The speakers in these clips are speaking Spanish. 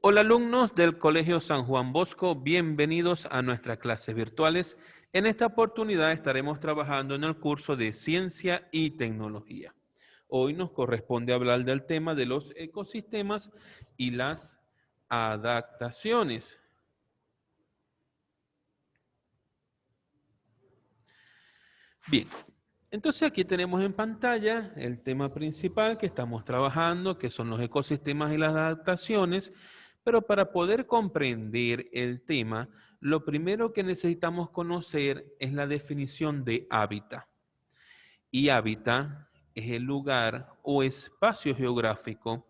Hola alumnos del Colegio San Juan Bosco, bienvenidos a nuestras clases virtuales. En esta oportunidad estaremos trabajando en el curso de Ciencia y Tecnología. Hoy nos corresponde hablar del tema de los ecosistemas y las adaptaciones. Bien, entonces aquí tenemos en pantalla el tema principal que estamos trabajando, que son los ecosistemas y las adaptaciones, pero para poder comprender el tema, lo primero que necesitamos conocer es la definición de hábitat. Y hábitat es el lugar o espacio geográfico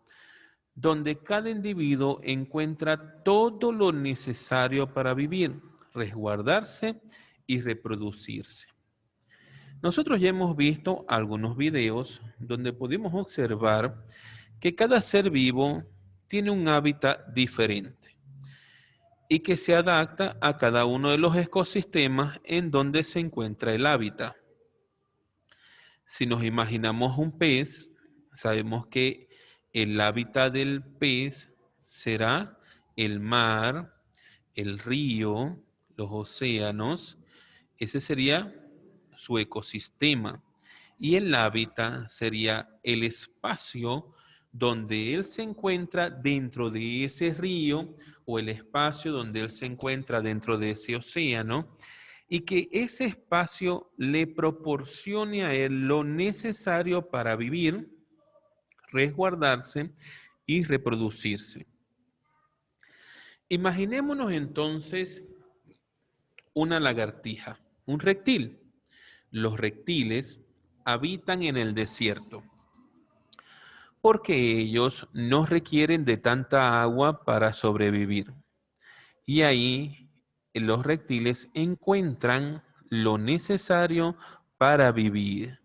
donde cada individuo encuentra todo lo necesario para vivir, resguardarse y reproducirse. Nosotros ya hemos visto algunos videos donde pudimos observar que cada ser vivo tiene un hábitat diferente y que se adapta a cada uno de los ecosistemas en donde se encuentra el hábitat. Si nos imaginamos un pez, sabemos que el hábitat del pez será el mar, el río, los océanos. Ese sería su ecosistema. Y el hábitat sería el espacio donde él se encuentra dentro de ese río o el espacio donde él se encuentra dentro de ese océano y que ese espacio le proporcione a él lo necesario para vivir, resguardarse y reproducirse. Imaginémonos entonces una lagartija, un reptil. Los reptiles habitan en el desierto porque ellos no requieren de tanta agua para sobrevivir. Y ahí los reptiles encuentran lo necesario para vivir.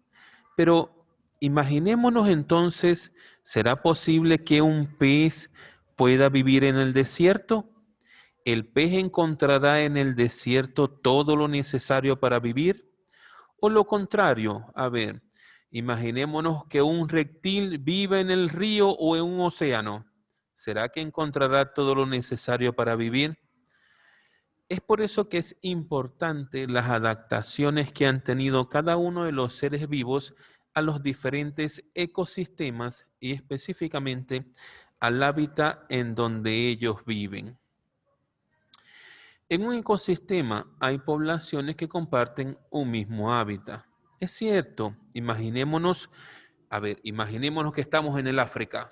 Pero imaginémonos entonces, ¿será posible que un pez pueda vivir en el desierto? ¿El pez encontrará en el desierto todo lo necesario para vivir? ¿O lo contrario? A ver, imaginémonos que un reptil vive en el río o en un océano. ¿Será que encontrará todo lo necesario para vivir? Es por eso que es importante las adaptaciones que han tenido cada uno de los seres vivos a los diferentes ecosistemas y específicamente al hábitat en donde ellos viven. En un ecosistema hay poblaciones que comparten un mismo hábitat. Es cierto, imaginémonos que estamos en el África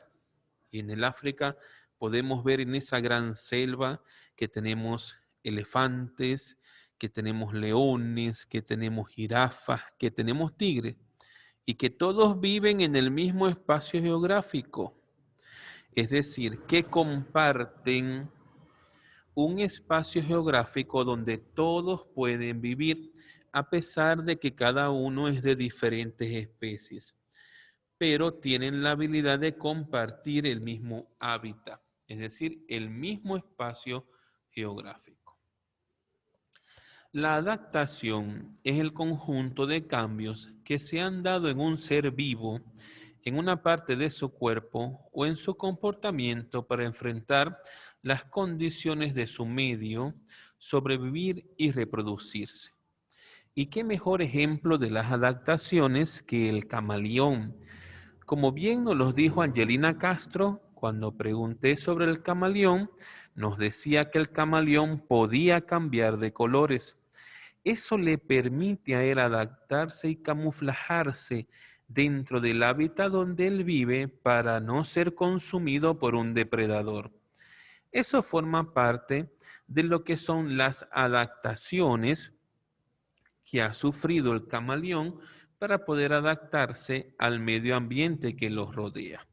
y en el África podemos ver en esa gran selva que tenemos elefantes, que tenemos leones, que tenemos jirafas, que tenemos tigres y que todos viven en el mismo espacio geográfico. Es decir, que comparten un espacio geográfico donde todos pueden vivir, a pesar de que cada uno es de diferentes especies, pero tienen la habilidad de compartir el mismo hábitat, es decir, el mismo espacio geográfico. La adaptación es el conjunto de cambios que se han dado en un ser vivo, en una parte de su cuerpo o en su comportamiento para enfrentar las condiciones de su medio, sobrevivir y reproducirse. ¿Y qué mejor ejemplo de las adaptaciones que el camaleón? Como bien nos lo dijo Angelina Castro, cuando pregunté sobre el camaleón, nos decía que el camaleón podía cambiar de colores. Eso le permite a él adaptarse y camuflajarse dentro del hábitat donde él vive para no ser consumido por un depredador. Eso forma parte de lo que son las adaptaciones que ha sufrido el camaleón para poder adaptarse al medio ambiente que los rodea.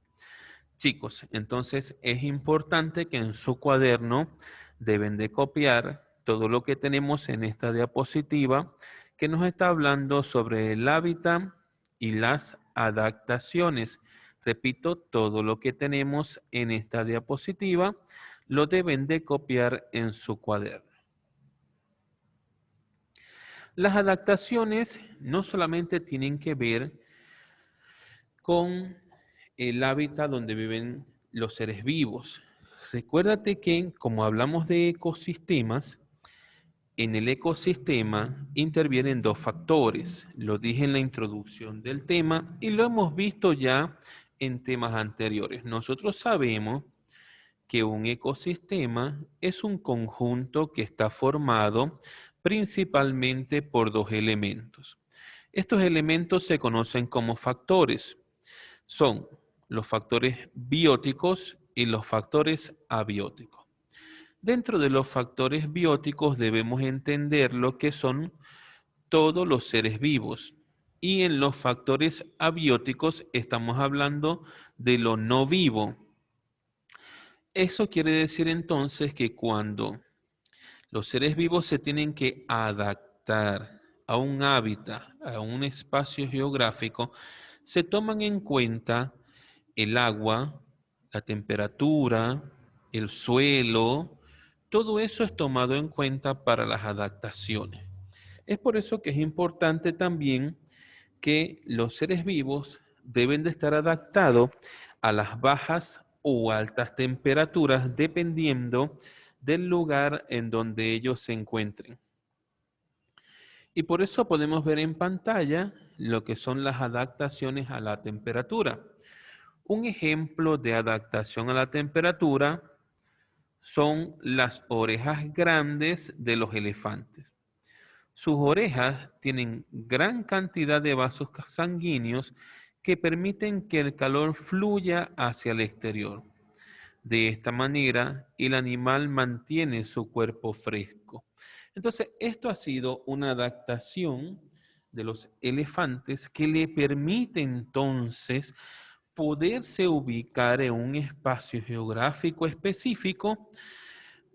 Chicos, entonces es importante que en su cuaderno deben de copiar todo lo que tenemos en esta diapositiva que nos está hablando sobre el hábitat y las adaptaciones. Repito, todo lo que tenemos en esta diapositiva lo deben de copiar en su cuaderno. Las adaptaciones no solamente tienen que ver con el hábitat donde viven los seres vivos. recuérdate que como hablamos de ecosistemas, en el ecosistema intervienen dos factores. Lo dije en la introducción del tema y lo hemos visto ya en temas anteriores. Nosotros sabemos que un ecosistema es un conjunto que está formado principalmente por dos elementos. Estos elementos se conocen como factores. Son los factores bióticos y los factores abióticos. Dentro de los factores bióticos debemos entender lo que son todos los seres vivos. Y en los factores abióticos estamos hablando de lo no vivo. Eso quiere decir entonces que cuando los seres vivos se tienen que adaptar a un hábitat, a un espacio geográfico, se toman en cuenta el agua, la temperatura, el suelo, todo eso es tomado en cuenta para las adaptaciones. Es por eso que es importante también que los seres vivos deben de estar adaptados a las bajas o altas temperaturas dependiendo del lugar en donde ellos se encuentren. Y por eso podemos ver en pantalla lo que son las adaptaciones a la temperatura. Un ejemplo de adaptación a la temperatura son las orejas grandes de los elefantes. Sus orejas tienen gran cantidad de vasos sanguíneos que permiten que el calor fluya hacia el exterior. De esta manera, el animal mantiene su cuerpo fresco. Entonces, esto ha sido una adaptación de los elefantes que le permite entonces poderse ubicar en un espacio geográfico específico,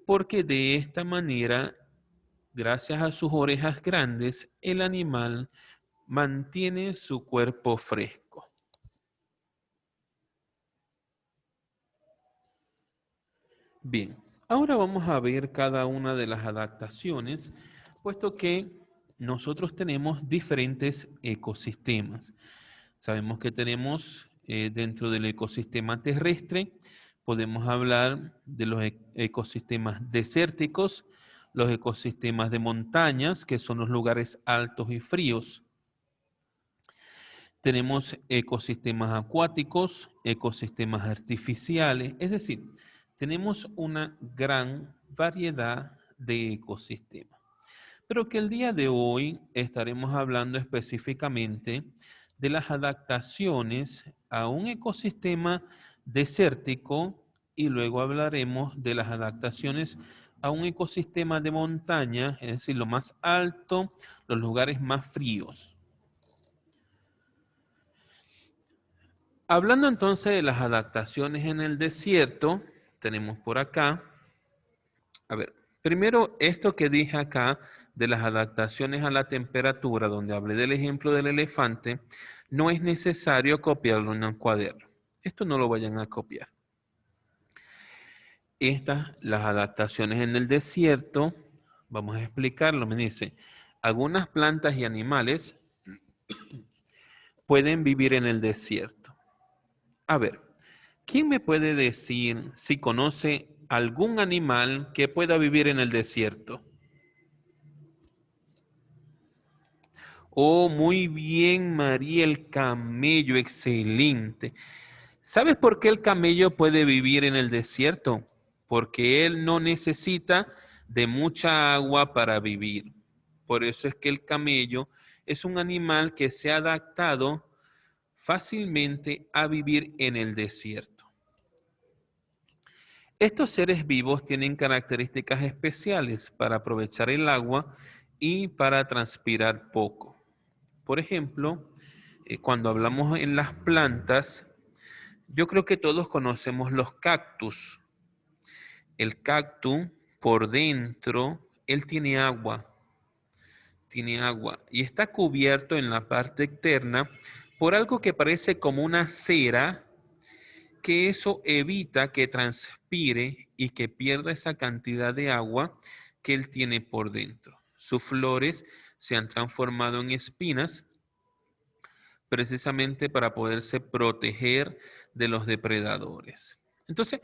porque de esta manera, gracias a sus orejas grandes, el animal mantiene su cuerpo fresco. Bien, ahora vamos a ver cada una de las adaptaciones, puesto que nosotros tenemos diferentes ecosistemas. Sabemos que tenemos dentro del ecosistema terrestre, podemos hablar de los ecosistemas desérticos, los ecosistemas de montañas, que son los lugares altos y fríos. Tenemos ecosistemas acuáticos, ecosistemas artificiales, es decir, tenemos una gran variedad de ecosistemas. Pero que el día de hoy estaremos hablando específicamente de las adaptaciones a un ecosistema desértico y luego hablaremos de las adaptaciones a un ecosistema de montaña, es decir, lo más alto, los lugares más fríos. Hablando entonces de las adaptaciones en el desierto, tenemos por acá, a ver, primero esto que dije acá de las adaptaciones a la temperatura, donde hablé del ejemplo del elefante, no es necesario copiarlo en un cuaderno. Esto no lo vayan a copiar. Las adaptaciones en el desierto, vamos a explicarlo, me dice, algunas plantas y animales pueden vivir en el desierto. A ver, ¿quién me puede decir si conoce algún animal que pueda vivir en el desierto? Oh, muy bien, María, el camello, excelente. ¿Sabes por qué el camello puede vivir en el desierto? Porque él no necesita de mucha agua para vivir. Por eso es que el camello es un animal que se ha adaptado fácilmente a vivir en el desierto. Estos seres vivos tienen características especiales para aprovechar el agua y para transpirar poco. Por ejemplo, cuando hablamos en las plantas, yo creo que todos conocemos los cactus. El cactus por dentro, él tiene agua y está cubierto en la parte externa por algo que parece como una cera, que eso evita que transpire y que pierda esa cantidad de agua que él tiene por dentro. Sus flores se han transformado en espinas precisamente para poderse proteger de los depredadores. Entonces,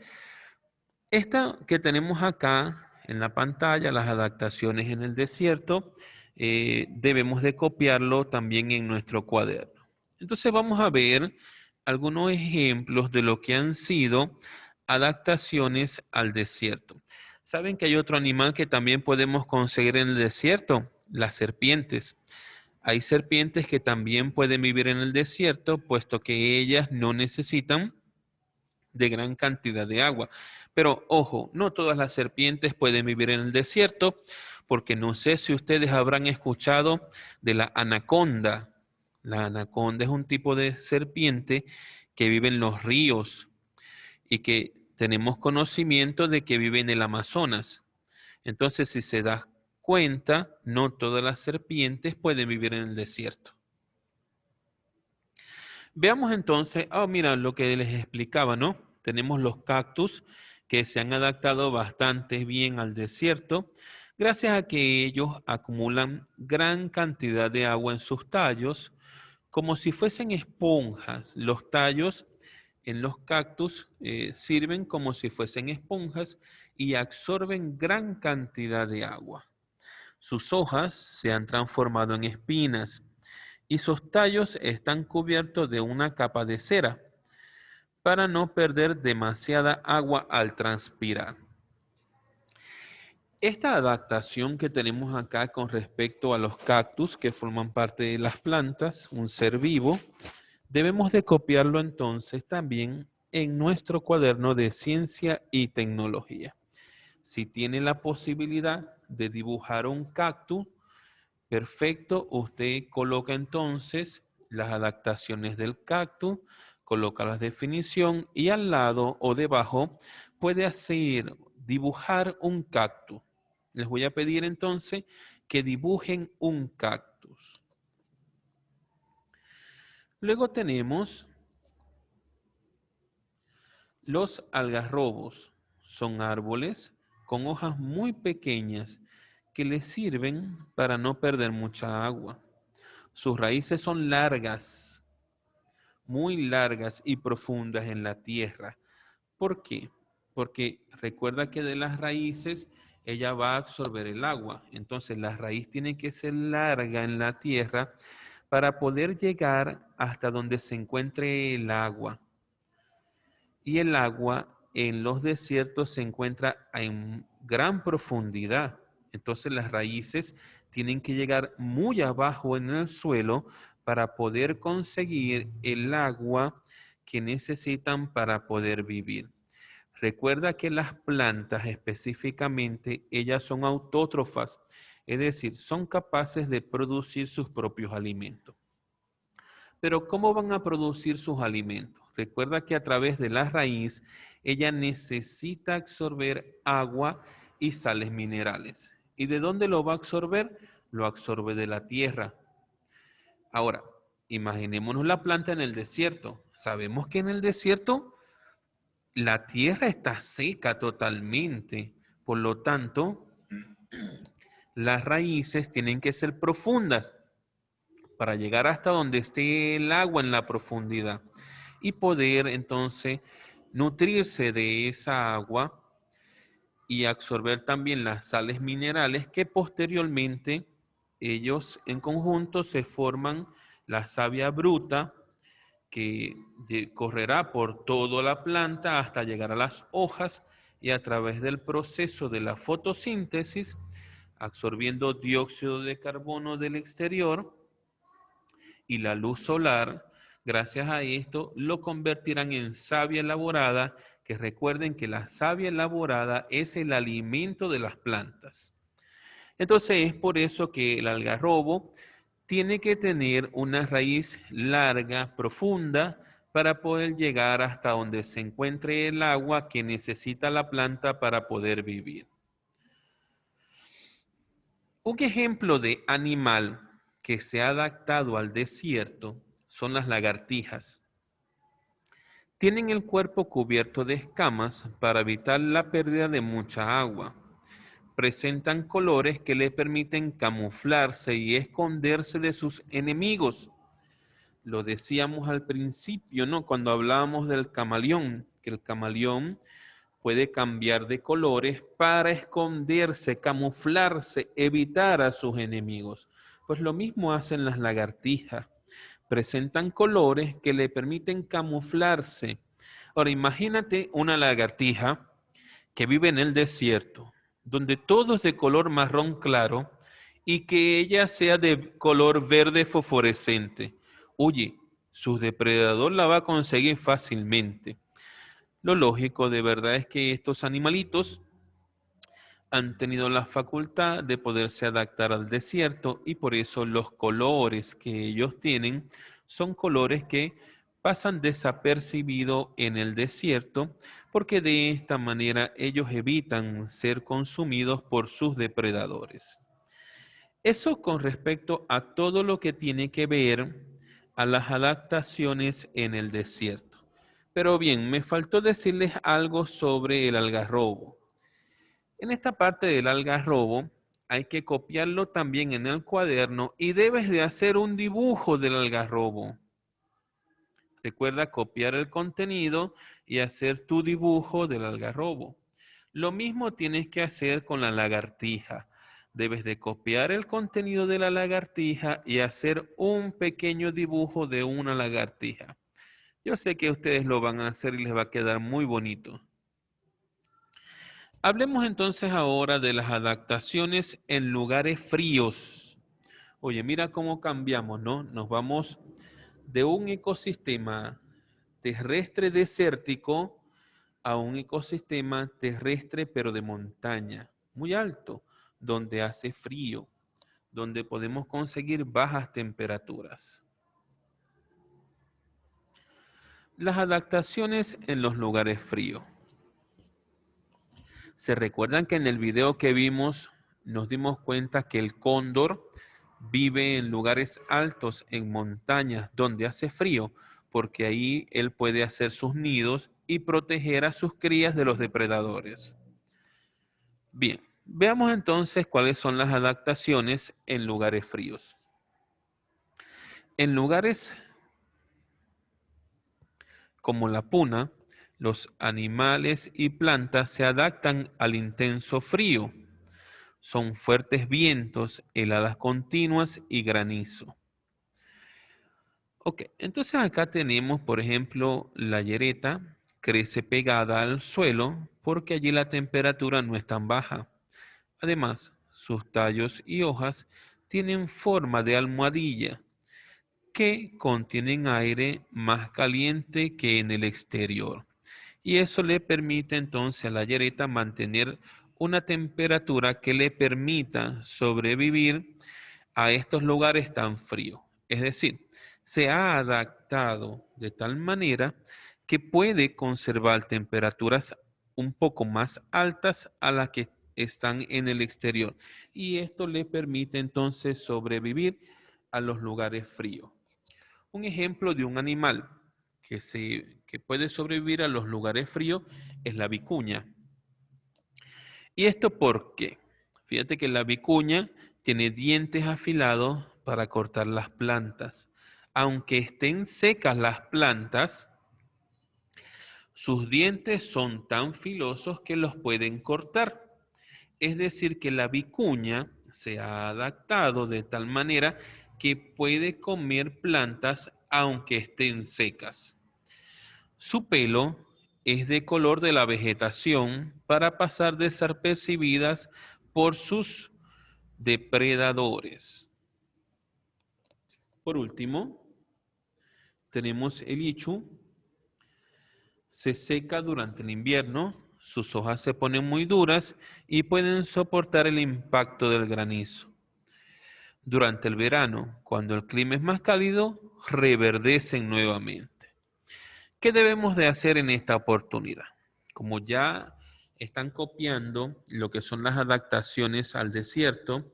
Esta que tenemos acá en la pantalla, las adaptaciones en el desierto, debemos de copiarlo también en nuestro cuaderno. Entonces vamos a ver algunos ejemplos de lo que han sido adaptaciones al desierto. ¿Saben que hay otro animal que también podemos conseguir en el desierto? Las serpientes. Hay serpientes que también pueden vivir en el desierto, puesto que ellas no necesitan de gran cantidad de agua. Pero ojo, no todas las serpientes pueden vivir en el desierto, porque no sé si ustedes habrán escuchado de la anaconda. La anaconda es un tipo de serpiente que vive en los ríos y que tenemos conocimiento de que vive en el Amazonas. Entonces, si se da cuenta, no todas las serpientes pueden vivir en el desierto. Veamos entonces, mira lo que les explicaba, ¿no? Tenemos los cactus que se han adaptado bastante bien al desierto, gracias a que ellos acumulan gran cantidad de agua en sus tallos, como si fuesen esponjas. Los tallos en los cactus sirven como si fuesen esponjas y absorben gran cantidad de agua. Sus hojas se han transformado en espinas y sus tallos están cubiertos de una capa de cera para no perder demasiada agua al transpirar. Esta adaptación que tenemos acá con respecto a los cactus que forman parte de las plantas, un ser vivo, debemos de copiarlo entonces también en nuestro cuaderno de ciencia y tecnología. Si tiene la posibilidad de dibujar un cactus, perfecto, usted coloca entonces las adaptaciones del cactus, coloca la definición y al lado o debajo puede hacer dibujar un cactus. Les voy a pedir entonces que dibujen un cactus. Luego tenemos los algarrobos. Son árboles con hojas muy pequeñas que les sirven para no perder mucha agua. Sus raíces son largas, muy largas y profundas en la tierra. ¿Por qué? Porque recuerda que de las raíces ella va a absorber el agua. Entonces la raíz tiene que ser larga en la tierra para poder llegar hasta donde se encuentre el agua. Y el agua en los desiertos se encuentra en gran profundidad. Entonces las raíces tienen que llegar muy abajo en el suelo para poder conseguir el agua que necesitan para poder vivir. Recuerda que las plantas específicamente, ellas son autótrofas, es decir, son capaces de producir sus propios alimentos. Pero ¿cómo van a producir sus alimentos? Recuerda que a través de la raíz, ella necesita absorber agua y sales minerales. ¿Y de dónde lo va a absorber? Lo absorbe de la tierra. Ahora, imaginémonos la planta en el desierto. Sabemos que en el desierto la tierra está seca totalmente. Por lo tanto, las raíces tienen que ser profundas para llegar hasta donde esté el agua en la profundidad y poder entonces nutrirse de esa agua y absorber también las sales minerales que posteriormente ellos en conjunto se forman la savia bruta que correrá por toda la planta hasta llegar a las hojas y a través del proceso de la fotosíntesis, absorbiendo dióxido de carbono del exterior, y la luz solar, gracias a esto, lo convertirán en savia elaborada, que recuerden que la savia elaborada es el alimento de las plantas. Entonces es por eso que el algarrobo tiene que tener una raíz larga, profunda, para poder llegar hasta donde se encuentre el agua que necesita la planta para poder vivir. Un ejemplo de animal que se ha adaptado al desierto son las lagartijas. Tienen el cuerpo cubierto de escamas para evitar la pérdida de mucha agua. Presentan colores que les permiten camuflarse y esconderse de sus enemigos. Lo decíamos al principio, ¿no? Cuando hablábamos del camaleón, que el camaleón puede cambiar de colores para esconderse, camuflarse, evitar a sus enemigos. Pues lo mismo hacen las lagartijas. Presentan colores que le permiten camuflarse. Ahora, imagínate una lagartija que vive en el desierto, donde todo es de color marrón claro y que ella sea de color verde fosforescente. Oye, su depredador la va a conseguir fácilmente. Lo lógico de verdad es que estos animalitos han tenido la facultad de poderse adaptar al desierto y por eso los colores que ellos tienen son colores que pasan desapercibidos en el desierto porque de esta manera ellos evitan ser consumidos por sus depredadores. Eso con respecto a todo lo que tiene que ver a las adaptaciones en el desierto. Pero bien, me faltó decirles algo sobre el algarrobo. En esta parte del algarrobo hay que copiarlo también en el cuaderno y debes de hacer un dibujo del algarrobo. Recuerda copiar el contenido y hacer tu dibujo del algarrobo. Lo mismo tienes que hacer con la lagartija. Debes de copiar el contenido de la lagartija y hacer un pequeño dibujo de una lagartija. Yo sé que ustedes lo van a hacer y les va a quedar muy bonito. Hablemos entonces ahora de las adaptaciones en lugares fríos. Oye, mira cómo cambiamos, ¿no? Nos vamos de un ecosistema terrestre desértico a un ecosistema terrestre pero de montaña, muy alto, donde hace frío, donde podemos conseguir bajas temperaturas. Las adaptaciones en los lugares fríos. ¿Se recuerdan que en el video que vimos nos dimos cuenta que el cóndor vive en lugares altos, en montañas, donde hace frío? Porque ahí él puede hacer sus nidos y proteger a sus crías de los depredadores. Bien, veamos entonces cuáles son las adaptaciones en lugares fríos. En lugares como la puna, los animales y plantas se adaptan al intenso frío. Son fuertes vientos, heladas continuas y granizo. Ok, entonces acá tenemos, por ejemplo, la yereta crece pegada al suelo porque allí la temperatura no es tan baja. Además, sus tallos y hojas tienen forma de almohadilla que contienen aire más caliente que en el exterior. Y eso le permite entonces a la yereta mantener una temperatura que le permita sobrevivir a estos lugares tan fríos. Es decir, se ha adaptado de tal manera que puede conservar temperaturas un poco más altas a las que están en el exterior. Y esto le permite entonces sobrevivir a los lugares fríos. Un ejemplo de un animal que puede sobrevivir a los lugares fríos es la vicuña. ¿Y esto por qué? Fíjate que la vicuña tiene dientes afilados para cortar las plantas. Aunque estén secas las plantas, sus dientes son tan filosos que los pueden cortar. Es decir, que la vicuña se ha adaptado de tal manera que puede comer plantas aunque estén secas. Su pelo es de color de la vegetación para pasar desapercibidas por sus depredadores. Por último, tenemos el ichu. Se seca durante el invierno, sus hojas se ponen muy duras y pueden soportar el impacto del granizo. Durante el verano, cuando el clima es más cálido, reverdecen nuevamente. ¿Qué debemos de hacer en esta oportunidad? Como ya están copiando lo que son las adaptaciones al desierto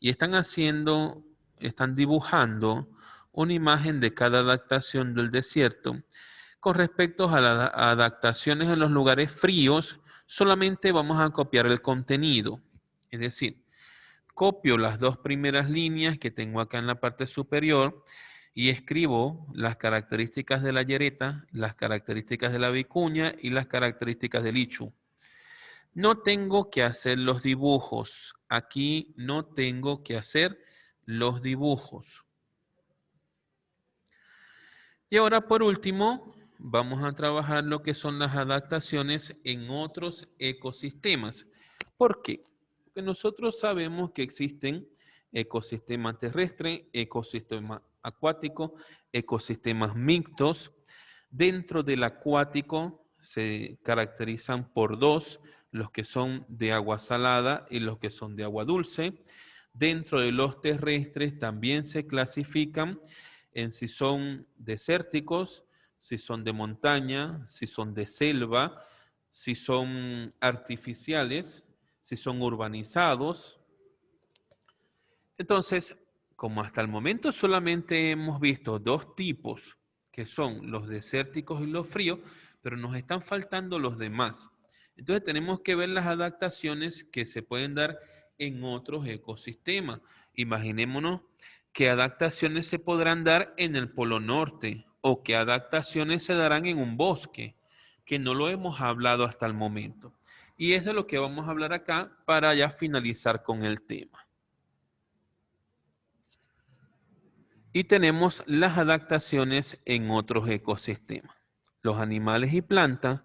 y están dibujando una imagen de cada adaptación del desierto. Con respecto a las adaptaciones en los lugares fríos, solamente vamos a copiar el contenido. Es decir, copio las dos primeras líneas que tengo acá en la parte superior y escribo las características de la yereta, las características de la vicuña y las características del ichu. No tengo que hacer los dibujos. Aquí no tengo que hacer los dibujos. Y ahora, por último, vamos a trabajar lo que son las adaptaciones en otros ecosistemas. ¿Por qué? Porque nosotros sabemos que existen ecosistemas terrestres, ecosistemas acuáticos, ecosistemas mixtos. Dentro del acuático se caracterizan por dos, los que son de agua salada y los que son de agua dulce. Dentro de los terrestres también se clasifican en si son desérticos, si son de montaña, si son de selva, si son artificiales, si son urbanizados. Entonces, como hasta el momento solamente hemos visto dos tipos, que son los desérticos y los fríos, pero nos están faltando los demás. Entonces tenemos que ver las adaptaciones que se pueden dar en otros ecosistemas. Imaginémonos qué adaptaciones se podrán dar en el Polo Norte o qué adaptaciones se darán en un bosque, que no lo hemos hablado hasta el momento. Y es de lo que vamos a hablar acá para ya finalizar con el tema. Y tenemos las adaptaciones en otros ecosistemas. Los animales y plantas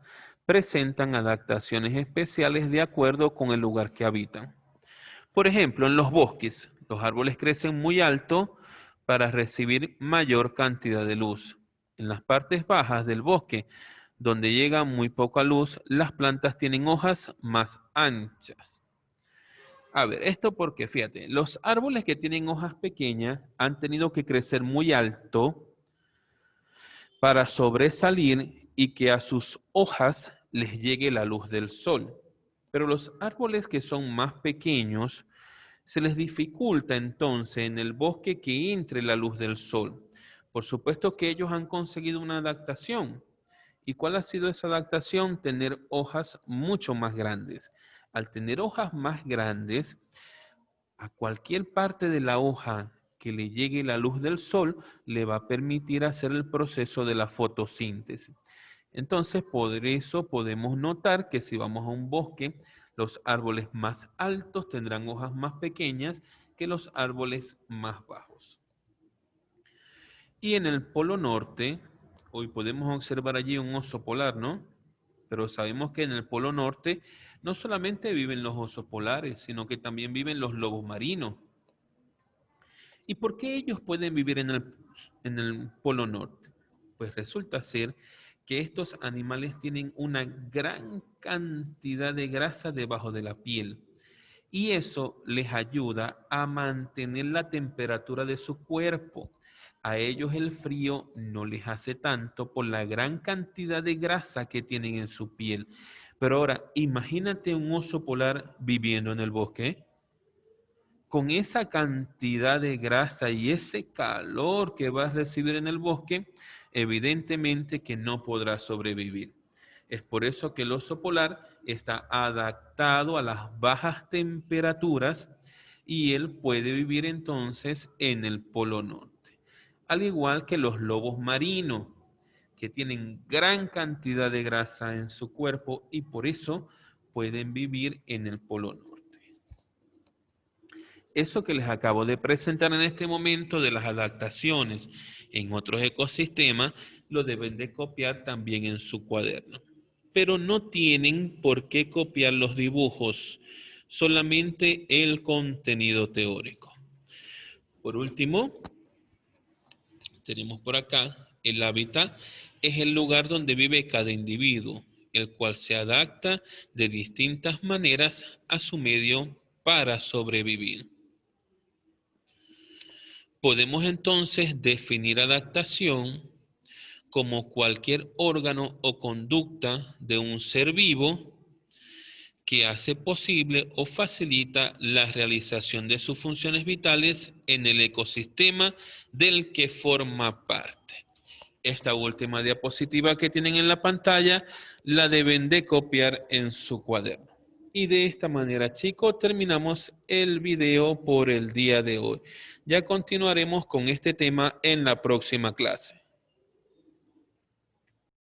presentan adaptaciones especiales de acuerdo con el lugar que habitan. Por ejemplo, en los bosques, los árboles crecen muy alto para recibir mayor cantidad de luz. En las partes bajas del bosque, donde llega muy poca luz, las plantas tienen hojas más anchas. A ver, esto porque fíjate, los árboles que tienen hojas pequeñas han tenido que crecer muy alto para sobresalir y que a sus hojas les llegue la luz del sol. Pero los árboles que son más pequeños, se les dificulta entonces en el bosque que entre la luz del sol. Por supuesto que ellos han conseguido una adaptación. ¿Y cuál ha sido esa adaptación? Tener hojas mucho más grandes. Al tener hojas más grandes, a cualquier parte de la hoja que le llegue la luz del sol, le va a permitir hacer el proceso de la fotosíntesis. Entonces, por eso podemos notar que si vamos a un bosque, los árboles más altos tendrán hojas más pequeñas que los árboles más bajos. Y en el Polo Norte, hoy podemos observar allí un oso polar, ¿no? Pero sabemos que en el Polo Norte no solamente viven los osos polares, sino que también viven los lobos marinos. ¿Y por qué ellos pueden vivir en el Polo Norte? Pues resulta ser que estos animales tienen una gran cantidad de grasa debajo de la piel y eso les ayuda a mantener la temperatura de su cuerpo. A ellos el frío no les hace tanto por la gran cantidad de grasa que tienen en su piel. Pero ahora, imagínate un oso polar viviendo en el bosque con esa cantidad de grasa y ese calor que va a recibir en el bosque, evidentemente que no podrá sobrevivir. Es por eso que el oso polar está adaptado a las bajas temperaturas y él puede vivir entonces en el Polo Norte. Al igual que los lobos marinos, que tienen gran cantidad de grasa en su cuerpo y por eso pueden vivir en el Polo Norte. Eso que les acabo de presentar en este momento de las adaptaciones en otros ecosistemas, lo deben de copiar también en su cuaderno. Pero no tienen por qué copiar los dibujos, solamente el contenido teórico. Por último, tenemos por acá, el hábitat es el lugar donde vive cada individuo, el cual se adapta de distintas maneras a su medio para sobrevivir. Podemos entonces definir adaptación como cualquier órgano o conducta de un ser vivo que hace posible o facilita la realización de sus funciones vitales en el ecosistema del que forma parte. Esta última diapositiva que tienen en la pantalla la deben de copiar en su cuaderno. Y de esta manera, chicos, terminamos el video por el día de hoy. Ya continuaremos con este tema en la próxima clase.